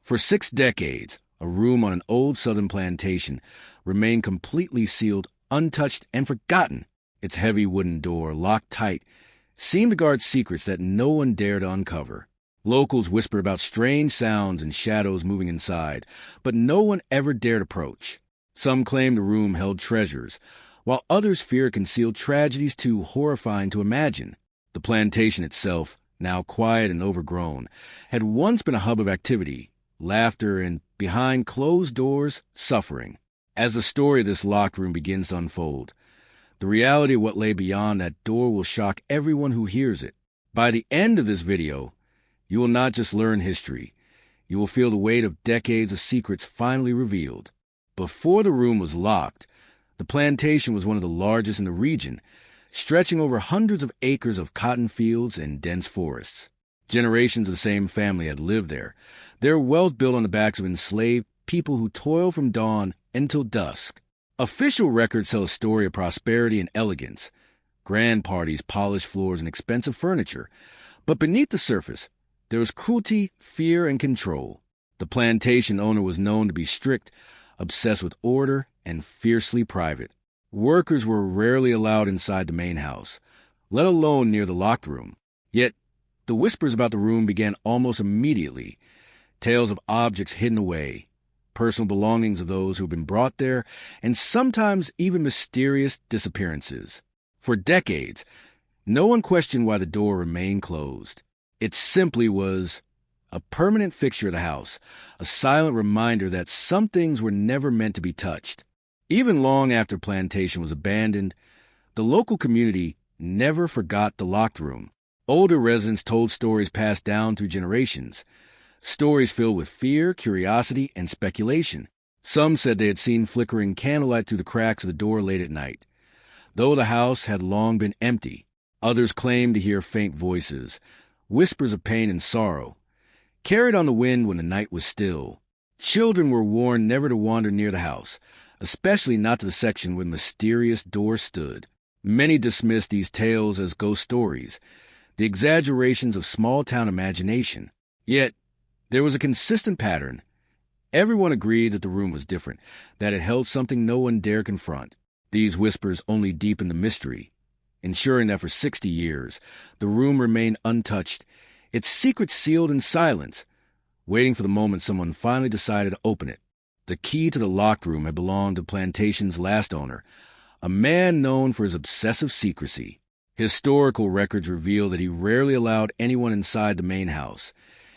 For 6 decades, a room on an old southern plantation remained completely sealed, untouched, and forgotten. Its heavy wooden door, locked tight, seemed to guard secrets that no one dared to uncover. Locals whispered about strange sounds and shadows moving inside, but no one ever dared approach. Some claimed the room held treasures, while others feared it concealed tragedies too horrifying to imagine. The plantation itself, now quiet and overgrown, had once been a hub of activity, laughter, and, behind closed doors, suffering. As the story of this locked room begins to unfold, the reality of what lay beyond that door will shock everyone who hears it. By the end of this video, you will not just learn history, you will feel the weight of decades of secrets finally revealed. Before the room was locked, the plantation was one of the largest in the region, stretching over hundreds of acres of cotton fields and dense forests. Generations of the same family had lived there, their wealth built on the backs of enslaved people who toiled from dawn until dusk. Official records tell a story of prosperity and elegance, grand parties, polished floors, and expensive furniture. But beneath the surface, there was cruelty, fear, and control. The plantation owner was known to be strict, obsessed with order, and fiercely private. Workers were rarely allowed inside the main house, let alone near the locked room. Yet, the whispers about the room began almost immediately. Tales of objects hidden away, personal belongings of those who had been brought there, and sometimes even mysterious disappearances. For decades, no one questioned why the door remained closed. It simply was a permanent fixture of the house, a silent reminder that some things were never meant to be touched. Even long after Plantation was abandoned, the local community never forgot the locked room. Older residents told stories passed down through generations, stories filled with fear, curiosity, and speculation. Some said they had seen flickering candlelight through the cracks of the door late at night, though the house had long been empty. Others claimed to hear faint voices, whispers of pain and sorrow, carried on the wind when the night was still. Children were warned never to wander near the house, especially not to the section where the mysterious door stood. Many dismissed these tales as ghost stories, the exaggerations of small-town imagination. Yet, there was a consistent pattern. Everyone agreed that the room was different, that it held something no one dared confront. These whispers only deepened the mystery, ensuring that for 60 years, the room remained untouched, its secrets sealed in silence, waiting for the moment someone finally decided to open it. The key to the locked room had belonged to Plantation's last owner, a man known for his obsessive secrecy. Historical records reveal that he rarely allowed anyone inside the main house,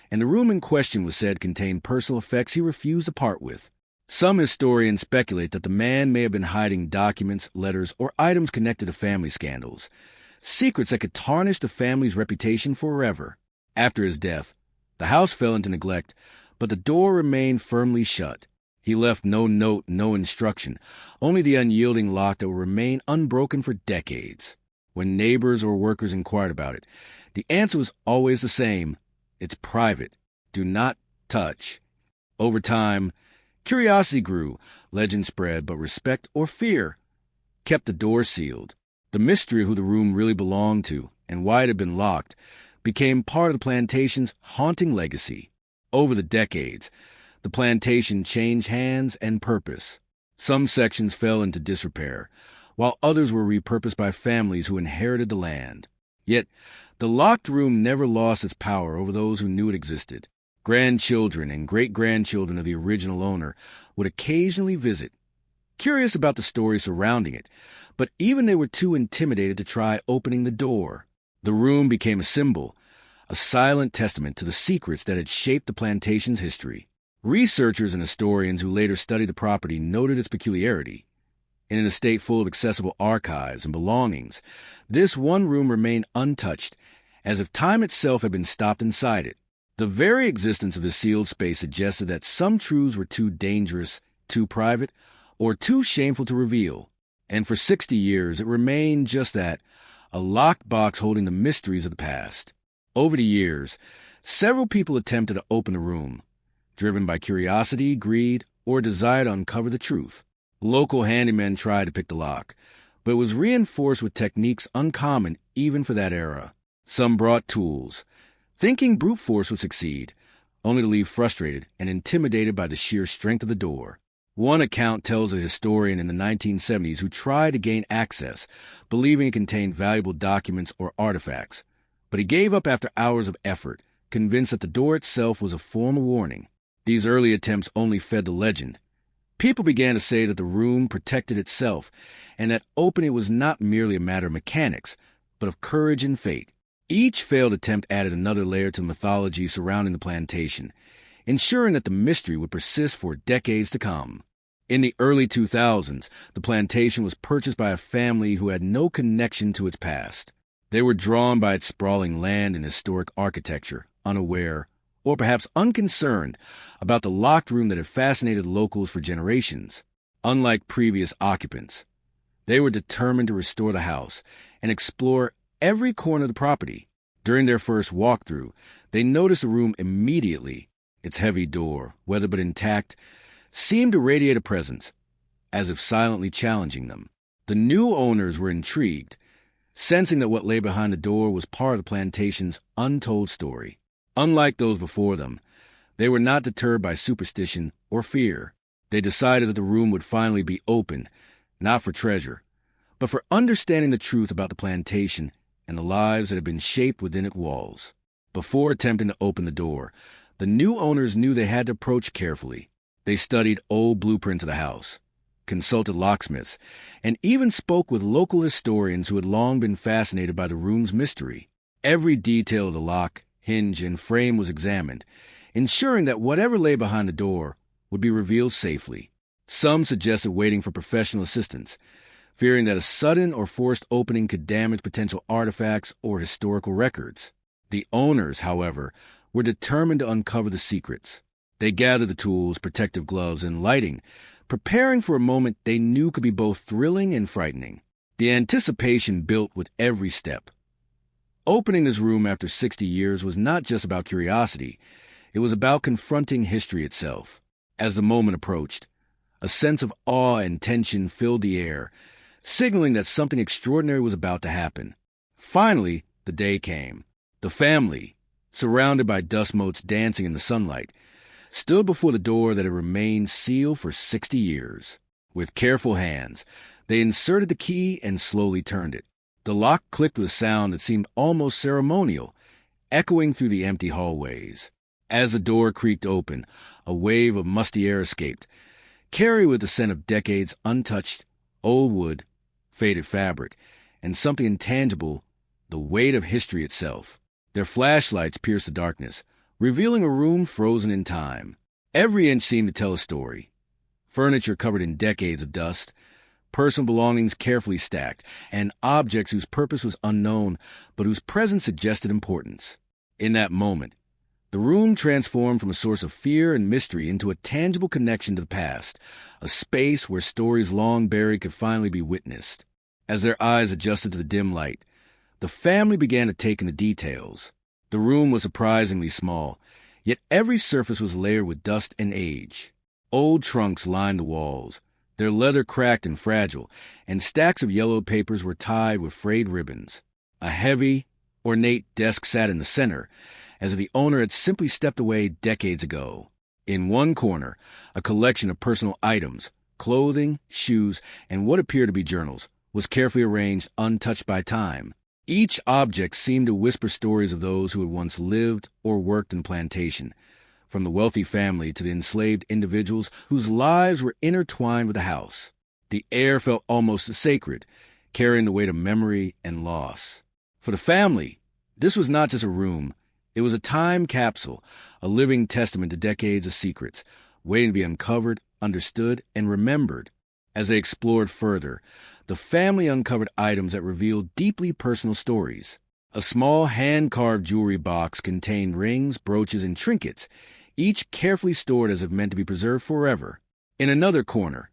and the room in question was said contained personal effects he refused to part with. Some historians speculate that the man may have been hiding documents, letters, or items connected to family scandals, secrets that could tarnish the family's reputation forever. After his death, the house fell into neglect, but the door remained firmly shut. He left no note, no instruction, only the unyielding lock that would remain unbroken for decades. When neighbors or workers inquired about it, the answer was always the same: it's private. Do not touch. Over time, curiosity grew, legend spread, but respect or fear kept the door sealed. The mystery of who the room really belonged to and why it had been locked became part of the plantation's haunting legacy. Over the decades, the plantation changed hands and purpose. Some sections fell into disrepair, while others were repurposed by families who inherited the land. Yet, the locked room never lost its power over those who knew it existed. Grandchildren and great-grandchildren of the original owner would occasionally visit, curious about the story surrounding it, but even they were too intimidated to try opening the door. The room became a symbol, a silent testament to the secrets that had shaped the plantation's history. Researchers and historians who later studied the property noted its peculiarity. In an estate full of accessible archives and belongings, this one room remained untouched, as if time itself had been stopped inside it. The very existence of the sealed space suggested that some truths were too dangerous, too private, or too shameful to reveal. And for 60 years, it remained just that, a locked box holding the mysteries of the past. Over the years, several people attempted to open the room, driven by curiosity, greed, or a desire to uncover the truth. Local handymen tried to pick the lock, but it was reinforced with techniques uncommon even for that era. Some brought tools, thinking brute force would succeed, only to leave frustrated and intimidated by the sheer strength of the door. One account tells a historian in the 1970s who tried to gain access, believing it contained valuable documents or artifacts. But he gave up after hours of effort, convinced that the door itself was a form of warning. These early attempts only fed the legend. People began to say that the room protected itself, and that opening was not merely a matter of mechanics, but of courage and fate. Each failed attempt added another layer to the mythology surrounding the plantation, ensuring that the mystery would persist for decades to come. In the early 2000s, the plantation was purchased by a family who had no connection to its past. They were drawn by its sprawling land and historic architecture, unaware, or perhaps unconcerned, about the locked room that had fascinated locals for generations. Unlike previous occupants, they were determined to restore the house and explore every corner of the property. During their first walkthrough, they noticed the room immediately. Its heavy door, weathered but intact, seemed to radiate a presence, as if silently challenging them. The new owners were intrigued, sensing that what lay behind the door was part of the plantation's untold story. Unlike those before them, they were not deterred by superstition or fear. They decided that the room would finally be open, not for treasure, but for understanding the truth about the plantation and the lives that had been shaped within its walls. Before attempting to open the door, the new owners knew they had to approach carefully. They studied old blueprints of the house, consulted locksmiths, and even spoke with local historians who had long been fascinated by the room's mystery. Every detail of the lock, hinge, and frame was examined, ensuring that whatever lay behind the door would be revealed safely. Some suggested waiting for professional assistance, fearing that a sudden or forced opening could damage potential artifacts or historical records. The owners, however, were determined to uncover the secrets. They gathered the tools, protective gloves, and lighting, preparing for a moment they knew could be both thrilling and frightening. The anticipation built with every step. Opening this room after 60 years was not just about curiosity. It was about confronting history itself. As the moment approached, a sense of awe and tension filled the air, signaling that something extraordinary was about to happen. Finally, the day came. The family, surrounded by dust motes dancing in the sunlight, stood before the door that had remained sealed for 60 years. With careful hands, they inserted the key and slowly turned it. The lock clicked with a sound that seemed almost ceremonial, echoing through the empty hallways. As the door creaked open, a wave of musty air escaped, carried with the scent of decades untouched, old wood, faded fabric, and something intangible, the weight of history itself. Their flashlights pierced the darkness, revealing a room frozen in time. Every inch seemed to tell a story. Furniture covered in decades of dust, personal belongings carefully stacked, and objects whose purpose was unknown, but whose presence suggested importance. In that moment, the room transformed from a source of fear and mystery into a tangible connection to the past, a space where stories long buried could finally be witnessed. As their eyes adjusted to the dim light, the family began to take in the details. The room was surprisingly small, yet every surface was layered with dust and age. Old trunks lined the walls, their leather cracked and fragile, and stacks of yellowed papers were tied with frayed ribbons. A heavy, ornate desk sat in the center, as if the owner had simply stepped away decades ago. In one corner, a collection of personal items, clothing, shoes, and what appeared to be journals, was carefully arranged, untouched by time. Each object seemed to whisper stories of those who had once lived or worked in the plantation, from the wealthy family to the enslaved individuals whose lives were intertwined with the house. The air felt almost sacred, carrying the weight of memory and loss. For the family, this was not just a room. It was a time capsule, a living testament to decades of secrets, waiting to be uncovered, understood, and remembered. As they explored further, the family uncovered items that revealed deeply personal stories. A small hand-carved jewelry box contained rings, brooches, and trinkets, each carefully stored as if meant to be preserved forever. In another corner,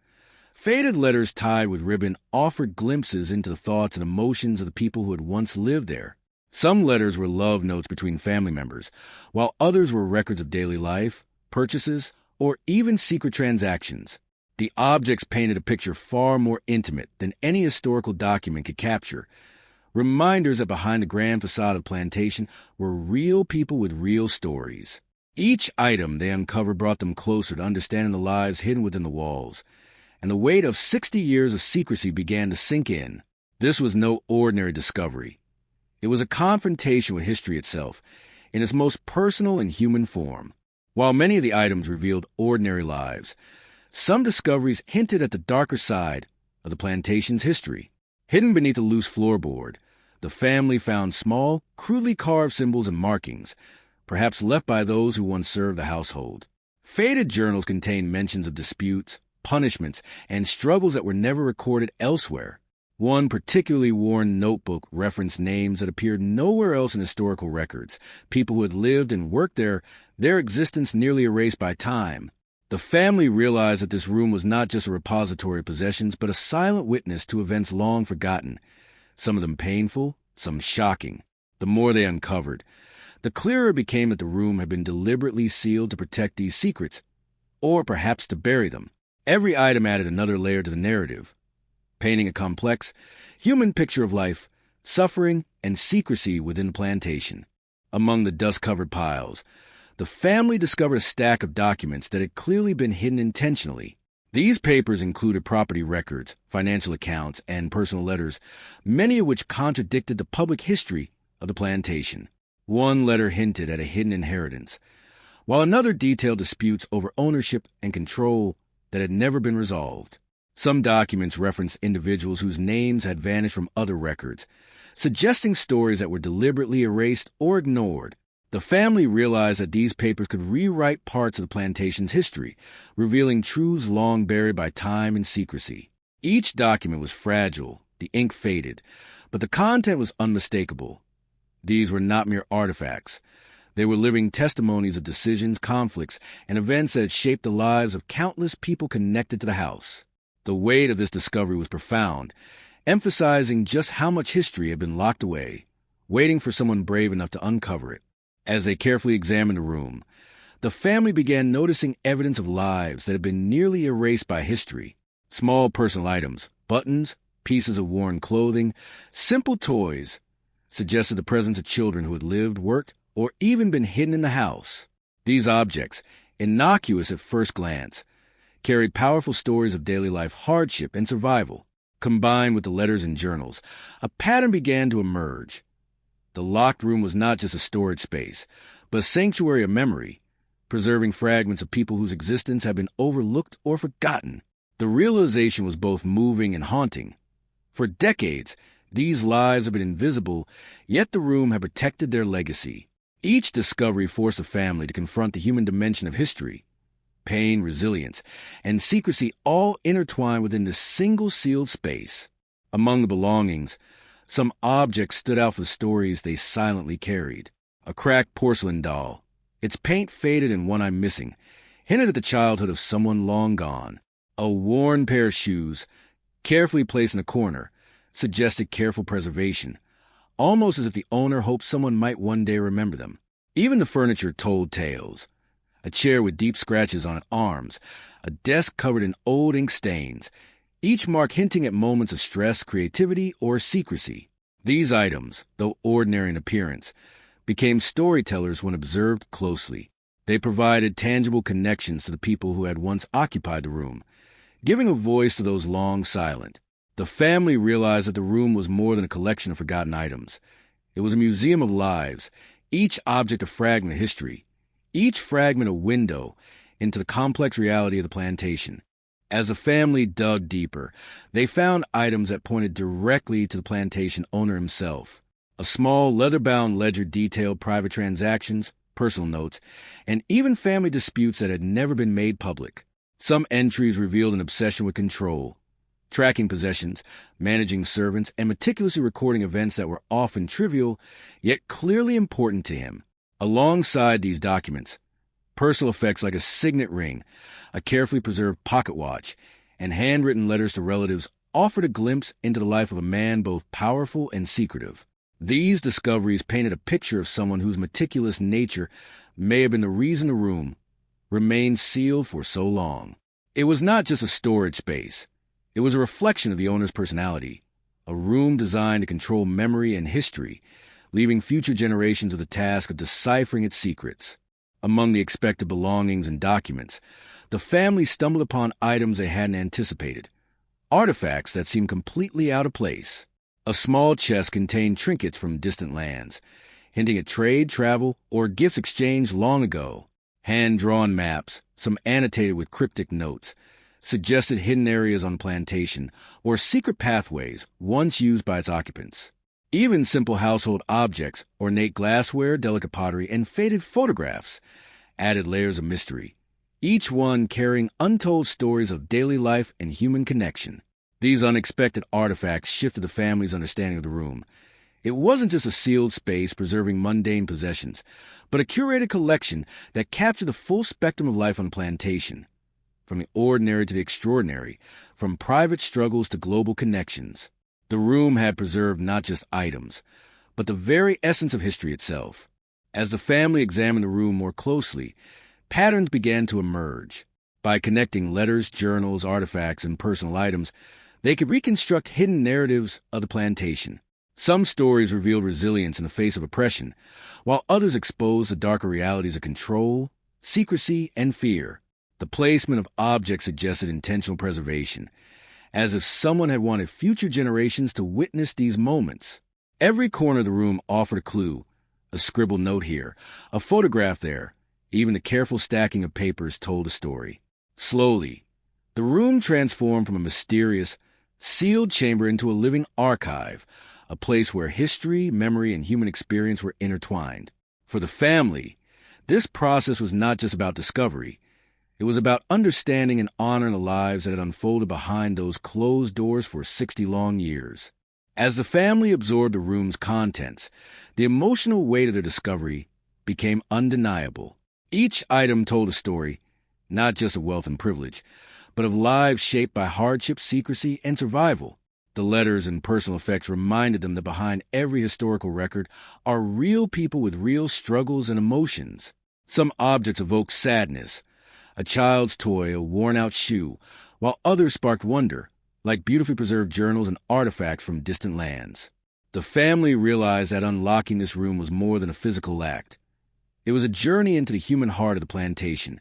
faded letters tied with ribbon offered glimpses into the thoughts and emotions of the people who had once lived there. Some letters were love notes between family members, while others were records of daily life, purchases, or even secret transactions. The objects painted a picture far more intimate than any historical document could capture, reminders that behind the grand facade of the plantation were real people with real stories. Each item they uncovered brought them closer to understanding the lives hidden within the walls, and the weight of 60 years of secrecy began to sink in. This was no ordinary discovery. It was a confrontation with history itself, in its most personal and human form. While many of the items revealed ordinary lives, some discoveries hinted at the darker side of the plantation's history. Hidden beneath a loose floorboard, the family found small, crudely carved symbols and markings, perhaps left by those who once served the household. Faded journals contained mentions of disputes, punishments, and struggles that were never recorded elsewhere. One particularly worn notebook referenced names that appeared nowhere else in historical records, people who had lived and worked there, their existence nearly erased by time. The family realized that this room was not just a repository of possessions, but a silent witness to events long forgotten, some of them painful, some shocking. The more they uncovered, the clearer it became that the room had been deliberately sealed to protect these secrets, or perhaps to bury them. Every item added another layer to the narrative, painting a complex, human picture of life, suffering, and secrecy within the plantation. Among the dust-covered piles, the family discovered a stack of documents that had clearly been hidden intentionally. These papers included property records, financial accounts, and personal letters, many of which contradicted the public history of the plantation. One letter hinted at a hidden inheritance, while another detailed disputes over ownership and control that had never been resolved. Some documents referenced individuals whose names had vanished from other records, suggesting stories that were deliberately erased or ignored. The family realized that these papers could rewrite parts of the plantation's history, revealing truths long buried by time and secrecy. Each document was fragile, the ink faded, but the content was unmistakable. These were not mere artifacts. They were living testimonies of decisions, conflicts, and events that had shaped the lives of countless people connected to the house. The weight of this discovery was profound, emphasizing just how much history had been locked away, waiting for someone brave enough to uncover it. As they carefully examined the room, the family began noticing evidence of lives that had been nearly erased by history. Small personal items, buttons, pieces of worn clothing, simple toys, suggested the presence of children who had lived, worked, or even been hidden in the house. These objects, innocuous at first glance, carried powerful stories of daily life hardship and survival. Combined with the letters and journals, a pattern began to emerge. The locked room was not just a storage space, but a sanctuary of memory, preserving fragments of people whose existence had been overlooked or forgotten. The realization was both moving and haunting. For decades, these lives had been invisible, yet the room had protected their legacy. Each discovery forced the family to confront the human dimension of history. Pain, resilience, and secrecy all intertwined within this single sealed space. Among the belongings, some objects stood out for the stories they silently carried. A cracked porcelain doll, its paint faded and one eye missing, hinted at the childhood of someone long gone. A worn pair of shoes, carefully placed in a corner, suggested careful preservation, almost as if the owner hoped someone might one day remember them. Even the furniture told tales. A chair with deep scratches on its arms, a desk covered in old ink stains, each mark hinting at moments of stress, creativity, or secrecy. These items, though ordinary in appearance, became storytellers when observed closely. They provided tangible connections to the people who had once occupied the room, giving a voice to those long silent. The family realized that the room was more than a collection of forgotten items. It was a museum of lives, each object a fragment of history, each fragment a window into the complex reality of the plantation. As the family dug deeper, they found items that pointed directly to the plantation owner himself. A small leather-bound ledger detailed private transactions, personal notes, and even family disputes that had never been made public. Some entries revealed an obsession with control, tracking possessions, managing servants, and meticulously recording events that were often trivial, yet clearly important to him. Alongside these documents, personal effects like a signet ring, a carefully preserved pocket watch, and handwritten letters to relatives offered a glimpse into the life of a man both powerful and secretive. These discoveries painted a picture of someone whose meticulous nature may have been the reason the room remained sealed for so long. It was not just a storage space. It was a reflection of the owner's personality, a room designed to control memory and history, leaving future generations with the task of deciphering its secrets. Among the expected belongings and documents, the family stumbled upon items they hadn't anticipated, artifacts that seemed completely out of place. A small chest contained trinkets from distant lands, hinting at trade, travel, or gifts exchanged long ago. Hand-drawn maps, some annotated with cryptic notes, suggested hidden areas on Plantation or secret pathways once used by its occupants. Even simple household objects, ornate glassware, delicate pottery, and faded photographs added layers of mystery, each one carrying untold stories of daily life and human connection. These unexpected artifacts shifted the family's understanding of the room. It wasn't just a sealed space preserving mundane possessions, but a curated collection that captured the full spectrum of life on the plantation, from the ordinary to the extraordinary, from private struggles to global connections. The room had preserved not just items, but the very essence of history itself. As the family examined the room more closely, patterns began to emerge. By connecting letters, journals, artifacts, and personal items, they could reconstruct hidden narratives of the plantation. Some stories revealed resilience in the face of oppression, while others exposed the darker realities of control, secrecy, and fear. The placement of objects suggested intentional preservation, as if someone had wanted future generations to witness these moments. Every corner of the room offered a clue, a scribbled note here, a photograph there. Even the careful stacking of papers told a story. Slowly, the room transformed from a mysterious, sealed chamber into a living archive, a place where history, memory, and human experience were intertwined. For the family, this process was not just about discovery. It was about understanding and honoring the lives that had unfolded behind those closed doors for 60 long years. As the family absorbed the room's contents, the emotional weight of their discovery became undeniable. Each item told a story, not just of wealth and privilege, but of lives shaped by hardship, secrecy, and survival. The letters and personal effects reminded them that behind every historical record are real people with real struggles and emotions. Some objects evoked sadness, a child's toy, a worn-out shoe, while others sparked wonder, like beautifully preserved journals and artifacts from distant lands. The family realized that unlocking this room was more than a physical act. It was a journey into the human heart of the plantation,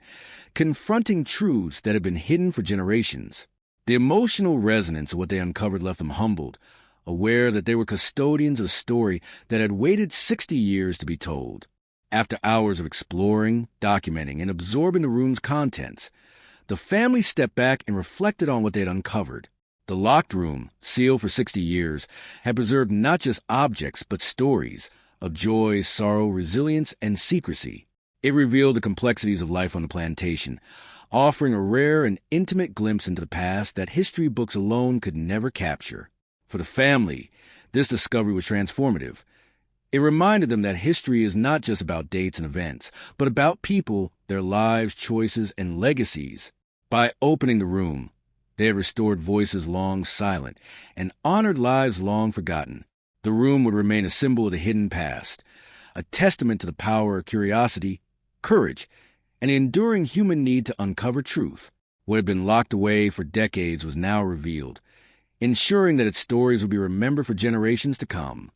confronting truths that had been hidden for generations. The emotional resonance of what they uncovered left them humbled, aware that they were custodians of a story that had waited 60 years to be told. After hours of exploring, documenting, and absorbing the room's contents, the family stepped back and reflected on what they had uncovered. The locked room, sealed for 60 years, had preserved not just objects, but stories of joy, sorrow, resilience, and secrecy. It revealed the complexities of life on the plantation, offering a rare and intimate glimpse into the past that history books alone could never capture. For the family, this discovery was transformative. It reminded them that history is not just about dates and events, but about people, their lives, choices, and legacies. By opening the room, they had restored voices long silent and honored lives long forgotten. The room would remain a symbol of the hidden past, a testament to the power of curiosity, courage, and the enduring human need to uncover truth. What had been locked away for decades was now revealed, ensuring that its stories would be remembered for generations to come.